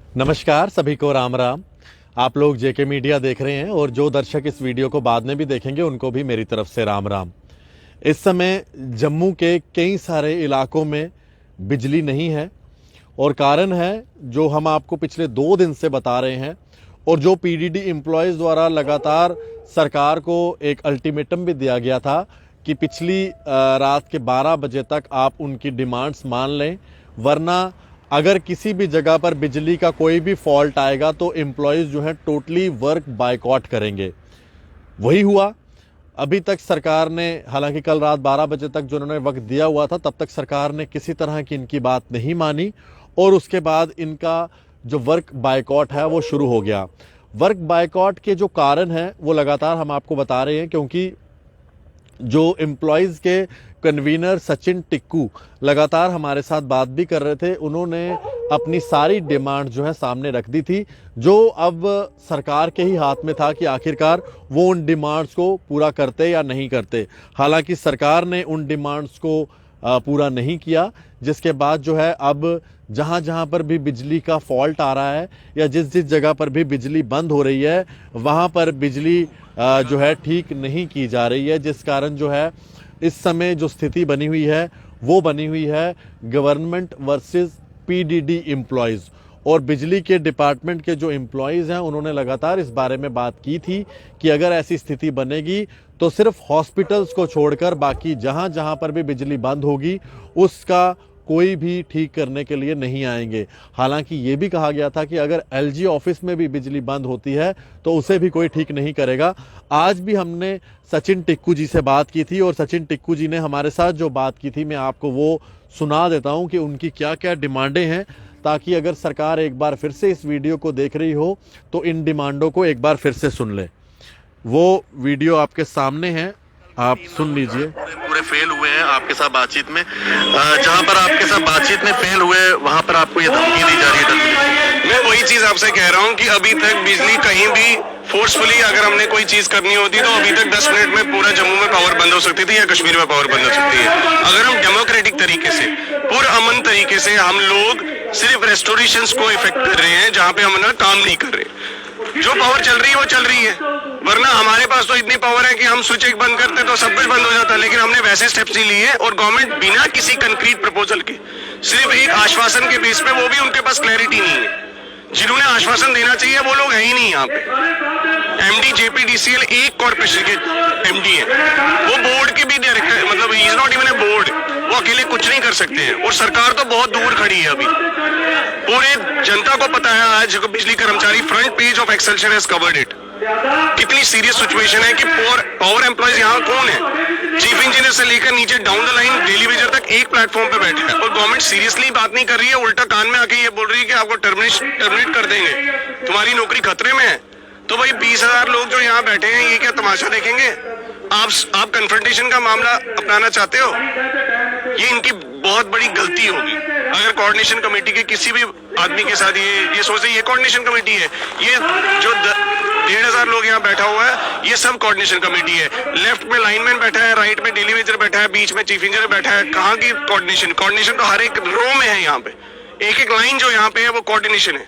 नमस्कार, सभी को राम राम। आप लोग जेके मीडिया देख रहे हैं और जो दर्शक इस वीडियो को बाद में भी देखेंगे उनको भी मेरी तरफ से राम राम। इस समय जम्मू के कई सारे इलाकों में बिजली नहीं है और कारण है जो हम आपको पिछले 2 दिन से बता रहे हैं और जो पीडीडी एम्प्लॉयज़ द्वारा लगातार सरकार को एक अल्टीमेटम भी दिया गया था कि पिछली रात के 12 बजे तक आप उनकी डिमांड्स मान लें, वरना अगर किसी भी जगह पर बिजली का कोई भी फॉल्ट आएगा तो एम्प्लॉयज़ जो है टोटली वर्क बायकॉट करेंगे। वही हुआ। अभी तक सरकार ने, हालांकि कल रात 12 बजे तक जो उन्होंने वक्त दिया हुआ था, तब तक सरकार ने किसी तरह की इनकी बात नहीं मानी और उसके बाद इनका जो वर्क बायकॉट है वो शुरू हो गया। वर्क बायकॉट के जो कारण हैं वो लगातार हम आपको बता रहे हैं, क्योंकि जो एम्प्लॉयज़ के कन्वीनर सचिन टिक्कू लगातार हमारे साथ बात भी कर रहे थे। उन्होंने अपनी सारी डिमांड जो है सामने रख दी थी, जो अब सरकार के ही हाथ में था कि आखिरकार वो उन डिमांड्स को पूरा करते या नहीं करते। हालांकि सरकार ने उन डिमांड्स को पूरा नहीं किया, जिसके बाद जो है अब जहां जहां पर भी बिजली का फॉल्ट आ रहा है या जिस जिस जगह पर भी बिजली बंद हो रही है वहां पर बिजली जो है ठीक नहीं की जा रही है, जिस कारण जो है इस समय जो स्थिति बनी हुई है वो बनी हुई है गवर्नमेंट वर्सेस पीडीडी एम्प्लॉयज़। और बिजली के डिपार्टमेंट के जो एम्प्लॉयज़ हैं उन्होंने लगातार इस बारे में बात की थी कि अगर ऐसी स्थिति बनेगी तो सिर्फ हॉस्पिटल्स को छोड़कर बाकी जहां जहां पर भी बिजली बंद होगी उसका कोई भी ठीक करने के लिए नहीं आएंगे। हालांकि ये भी कहा गया था कि अगर एलजी ऑफिस में भी बिजली बंद होती है तो उसे भी कोई ठीक नहीं करेगा। आज भी हमने सचिन टिक्कू जी से बात की थी और सचिन टिक्कू जी ने हमारे साथ जो बात की थी मैं आपको वो सुना देता हूं कि उनकी क्या क्या डिमांडें हैं, ताकि अगर सरकार एक बार फिर से इस वीडियो को देख रही हो तो इन डिमांडों को एक बार फिर से सुन ले। वो वीडियो आपके सामने है, आप सुन लीजिए। पूरे फेल हुए हैं आपके साथ बातचीत में, जहां पर आपके साथ बातचीत में फेल हुए वहां पर आपको ये धमकी दी जा रही है। मैं वही चीज आपसे कह रहा हूं कि अभी तक बिजली कहीं भी फोर्सफुली अगर हमने कोई चीज करनी होती तो अभी तक 10 मिनट में पूरा जम्मू में पावर बंद हो सकती थी या कश्मीर में पावर बंद हो सकती है। अगर हम डेमोक्रेटिक तरीके से, पुरअमन तरीके से हम लोग सिर्फ रेस्टोरेशंस को इफेक्ट कर रहे हैं जहां पे हम ना काम नहीं कर रहे। जो पावर चल रही है वो चल रही है, वरना हमारे पास तो इतनी पावर है कि हम स्विच एक बंद करते तो सब कुछ बंद हो जाता। लेकिन हमने वैसे स्टेप्स नहीं लिए और गवर्नमेंट बिना किसी कंक्रीट प्रपोजल के, सिर्फ एक आश्वासन के बेस पे, वो भी उनके पास क्लैरिटी नहीं है। जिन्होंने आश्वासन देना चाहिए वो लोग है ही नहीं यहाँ पे। एमडी जेपीडीसीएल एक कॉर्पोरेशन के एमडी है, वो बोर्ड के भी डायरेक्टर, मतलब he is not even a board, वो अकेले कुछ नहीं कर सकते हैं। और सरकार तो बहुत दूर खड़ी है। अभी पूरे जनता को पता है आज बिजली कर्मचारी front page of Excelsior has covered it, कितनी सीरियस सिचुएशन है कि पावर एम्प्लॉयज यहाँ कौन है, चीफ इंजीनियर से लेकर नीचे down the line daily Vaser तक एक प्लेटफॉर्म पे बैठे हैं। और गवर्नमेंट सीरियसली बात नहीं कर रही है, उल्टा कान में आके ये बोल रही है कि आपको टर्मिनेट कर देंगे, तुम्हारी नौकरी खतरे में है। तो भाई 20,000 लोग जो यहाँ बैठे हैं ये क्या तमाशा देखेंगे? आप कन्फ्रंटेशन का मामला अपनाना चाहते हो? ये इनकी बहुत बड़ी गलती होगी अगर कोऑर्डिनेशन कमेटी के किसी भी आदमी के साथ ये सोचते ये कोऑर्डिनेशन कमेटी है। ये जो 1,500 लोग यहाँ बैठा हुआ है ये सब कोऑर्डिनेशन कमेटी है। लेफ्ट में लाइनमैन बैठा है, राइट में डेली वेजर बैठा है, बीच में चीफ इंजीनियर बैठा है। कहाँ की कोऑर्डिनेशन तो हर एक रो में है। यहाँ पे एक एक लाइन जो यहाँ पे है वो कोऑर्डिनेशन है।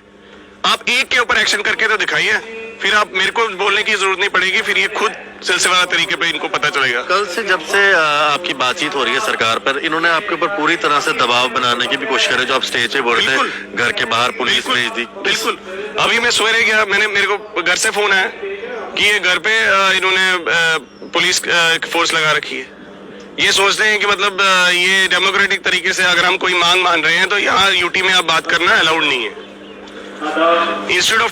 आप एक के ऊपर एक्शन करके तो दिखाइए, फिर आप मेरे को बोलने की जरूरत नहीं पड़ेगी, फिर ये खुद सिलसिलेवार तरीके पे इनको पता चलेगा। कल से जब से आपकी बातचीत हो रही है सरकार पर, इन्होंने आपके ऊपर पूरी तरह से दबाव बनाने की भी कोशिश करे, जो आप स्टेज पे बोल रहे थे घर के बाहर पुलिस भेज दी। बिल्कुल, अभी मैं सवेरे गया, मेरे को घर से फोन आया कि ये घर पे इन्होंने पुलिस फोर्स लगा रखी है। ये सोचते हैं कि मतलब ये डेमोक्रेटिक तरीके से अगर हम कोई मांग मान रहे हैं तो यहाँ यूटी में आप बात करना अलाउड नहीं है। Instead of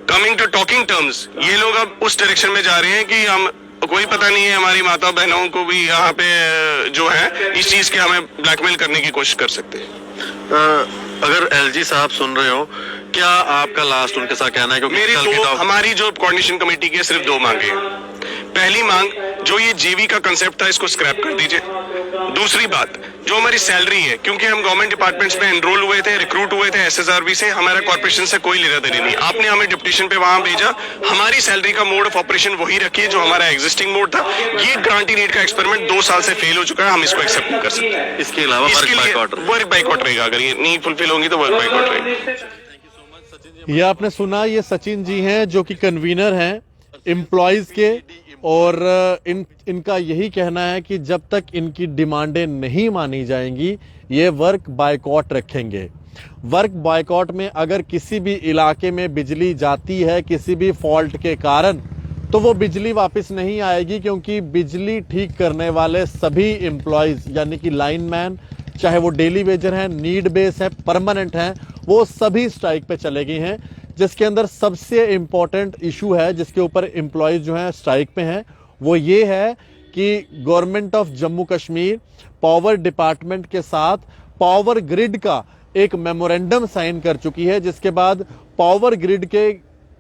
coming to talking terms, ये लोग अब उस डायरेक्शन में जा रहे हैं कि हम, कोई पता नहीं है हमारी माता बहनों को भी यहाँ पे जो है इस चीज के हमें ब्लैकमेल करने की कोशिश कर सकते हैं। अगर एलजी साहब सुन रहे हो, क्या आपका लास्ट उनके साथ कहना है? क्योंकि हमारी जो कोऑर्डिनेशन कमेटी की सिर्फ 2 मांगे हैं। पहली मांग, जो ये जेवी का कंसेप्ट था इसको स्क्रैप कर दीजिए। दूसरी बात, जो हमारी सैलरी है, क्योंकि हम गवर्नमेंट डिपार्टमेंट्स में एनरोल हुए थे, रिक्रूट हुए थे एसएसआरबी से, हमारा कॉर्पोरेशन से कोई लेना देना नहीं। आपने हमें डिप्यूटेशन पे वहां भेजा, हमारी सैलरी का मोड ऑफ ऑपरेशन वही रखिए जो हमारा एग्जिस्टिंग मोड था। ये गारंटी रेट का एक्सपेरिमेंट 2 साल से फेल हो चुका है, हम इसको एक्सेप्ट नहीं कर सकते। इसके अलावा वर्क बाइकआउट रहेगा, अगर ये नहीं फुलफिल होंगी तो वर्क बाइकआउट रहेगा। ये आपने सुना, ये सचिन जी हैं जो कि कन्वीनर हैं एम्प्लॉयज के, और इनका यही कहना है कि जब तक इनकी डिमांडें नहीं मानी जाएंगी ये वर्क बायकॉट रखेंगे। वर्क बायकॉट में अगर किसी भी इलाके में बिजली जाती है किसी भी फॉल्ट के कारण, तो वो बिजली वापस नहीं आएगी, क्योंकि बिजली ठीक करने वाले सभी एम्प्लॉयज यानी कि लाइनमैन, चाहे वो डेली वेजर हैं, नीड बेस है, परमानेंट हैं, वो सभी स्ट्राइक पे चले गए हैं। जिसके अंदर सबसे इंपॉर्टेंट इशू है जिसके ऊपर एम्प्लॉयज जो हैं स्ट्राइक पे हैं, वो ये है कि government of Jammu Kashmir power department के साथ पावर ग्रिड का एक मेमोरेंडम साइन कर चुकी है, जिसके बाद पावर ग्रिड के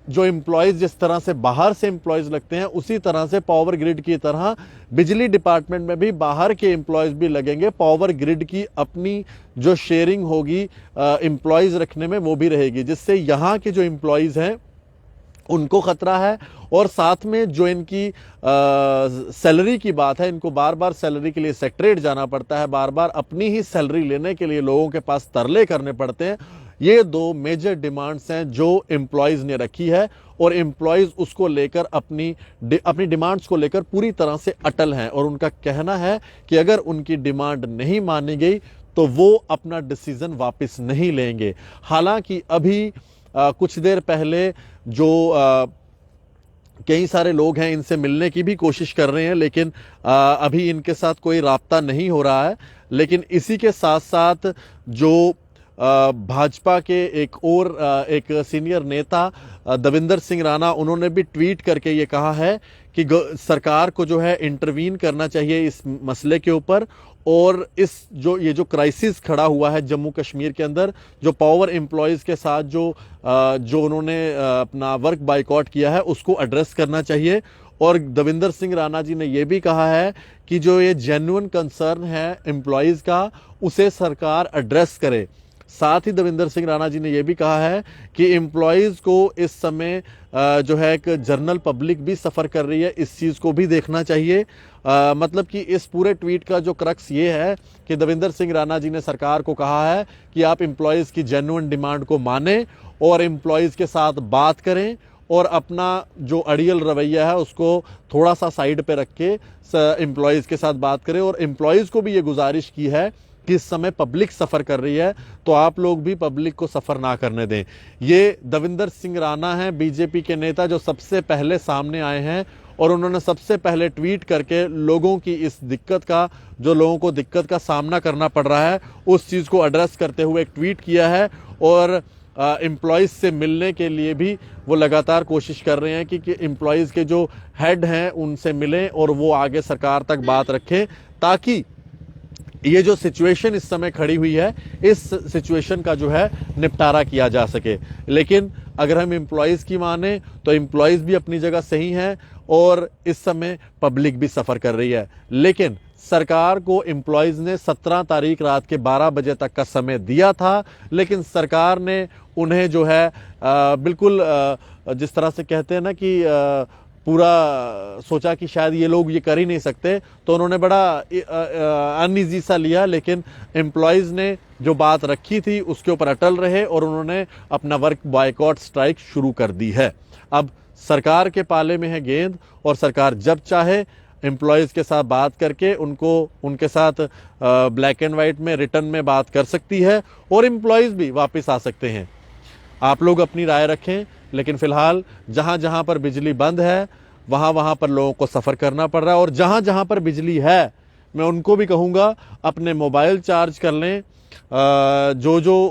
जो एम्प्लॉयज जिस तरह से बाहर से एम्प्लॉयज लगते हैं उसी तरह से पावर ग्रिड की तरह बिजली डिपार्टमेंट में भी बाहर के एम्प्लॉयज भी लगेंगे। पावर ग्रिड की अपनी जो शेयरिंग होगी एम्प्लॉयज रखने में वो भी रहेगी, जिससे यहाँ के जो एम्प्लॉयज हैं उनको खतरा है। और साथ में जो इनकी सैलरी की बात है, इनको बार बार सैलरी के लिए सेक्रेटरीट जाना पड़ता है, बार बार अपनी ही सैलरी लेने के लिए लोगों के पास तरले करने पड़ते हैं। ये दो मेजर डिमांड्स हैं जो एम्प्लॉयज ने रखी है, और एम्प्लॉयज उसको लेकर अपनी डिमांड्स को लेकर पूरी तरह से अटल हैं। और उनका कहना है कि अगर उनकी डिमांड नहीं मानी गई तो वो अपना डिसीजन वापस नहीं लेंगे। हालांकि अभी कुछ देर पहले जो कई सारे लोग हैं इनसे मिलने की भी कोशिश कर रहे हैं, लेकिन अभी इनके साथ कोई राब्ता नहीं हो रहा है। लेकिन इसी के साथ साथ जो भाजपा के एक सीनियर नेता दविंदर सिंह राणा, उन्होंने भी ट्वीट करके ये कहा है कि सरकार को जो है इंटरवीन करना चाहिए इस मसले के ऊपर, और ये जो क्राइसिस खड़ा हुआ है जम्मू कश्मीर के अंदर, जो पावर एम्प्लॉयज के साथ जो उन्होंने अपना वर्क बायकॉट किया है उसको एड्रेस करना चाहिए। और दविंदर सिंह राणा जी ने यह भी कहा है कि जो ये जेन्युइन कंसर्न है एम्प्लॉयज का उसे सरकार एड्रेस करे। साथ ही दविंदर सिंह राणा जी ने यह भी कहा है कि एम्प्लॉयज को इस समय जो है एक जनरल पब्लिक भी सफ़र कर रही है, इस चीज़ को भी देखना चाहिए। मतलब कि इस पूरे ट्वीट का जो क्रक्स ये है कि दविंदर सिंह राणा जी ने सरकार को कहा है कि आप एम्प्लॉयज़ की जेन्युइन डिमांड को मानें और एम्प्लॉयज़ के साथ बात करें, और अपना जो अड़ियल रवैया है उसको थोड़ा सा साइड पे रख के एम्प्लॉयज़ के साथ बात करें। और एम्प्लॉयज़ को भी ये गुजारिश की है कि इस समय पब्लिक सफ़र कर रही है तो आप लोग भी पब्लिक को सफ़र ना करने दें। ये दविंदर सिंह राणा हैं, बीजेपी के नेता, जो सबसे पहले सामने आए हैं, और उन्होंने सबसे पहले ट्वीट करके लोगों की इस दिक्कत का, जो लोगों को दिक्कत का सामना करना पड़ रहा है, उस चीज़ को एड्रेस करते हुए एक ट्वीट किया है। और एम्प्लॉयज़ से मिलने के लिए भी वो लगातार कोशिश कर रहे हैं कि एम्प्लॉयज़ के जो हेड हैं उनसे मिलें और वो आगे सरकार तक बात रखें, ताकि ये जो सिचुएशन इस समय खड़ी हुई है इस सिचुएशन का जो है निपटारा किया जा सके। लेकिन अगर हम एम्प्लॉयज़ की माने तो एम्प्लॉयज़ भी अपनी जगह सही हैं, और इस समय पब्लिक भी सफ़र कर रही है। लेकिन सरकार को एम्प्लॉयज़ ने 17 तारीख रात के 12 बजे तक का समय दिया था, लेकिन सरकार ने उन्हें जो है बिल्कुल जिस तरह से कहते हैं ना कि पूरा सोचा कि शायद ये लोग ये कर ही नहीं सकते, तो उन्होंने बड़ा अनईजी सा लिया। लेकिन एम्प्लॉयज़ ने जो बात रखी थी उसके ऊपर अटल रहे और उन्होंने अपना वर्क बायकॉट स्ट्राइक शुरू कर दी है। अब सरकार के पाले में है गेंद, और सरकार जब चाहे एम्प्लॉयज़ के साथ बात करके उनके साथ ब्लैक एंड वाइट में रिटर्न में बात कर सकती है, और एम्प्लॉयज़ भी वापस आ सकते हैं। आप लोग अपनी राय रखें, लेकिन फिलहाल जहां जहां पर बिजली बंद है वहां पर लोगों को सफ़र करना पड़ रहा है, और जहां जहां पर बिजली है मैं उनको भी कहूँगा अपने मोबाइल चार्ज कर लें। जो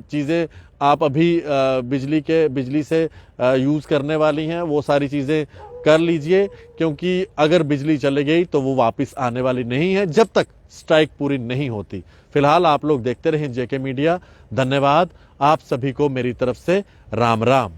चीज़ें आप अभी बिजली से यूज़ करने वाली हैं वो सारी चीज़ें कर लीजिए, क्योंकि अगर बिजली चली गई तो वो वापस आने वाली नहीं है जब तक स्ट्राइक पूरी नहीं होती। फिलहाल आप लोग देखते रहें जेके मीडिया। धन्यवाद आप सभी को मेरी तरफ से, राम राम।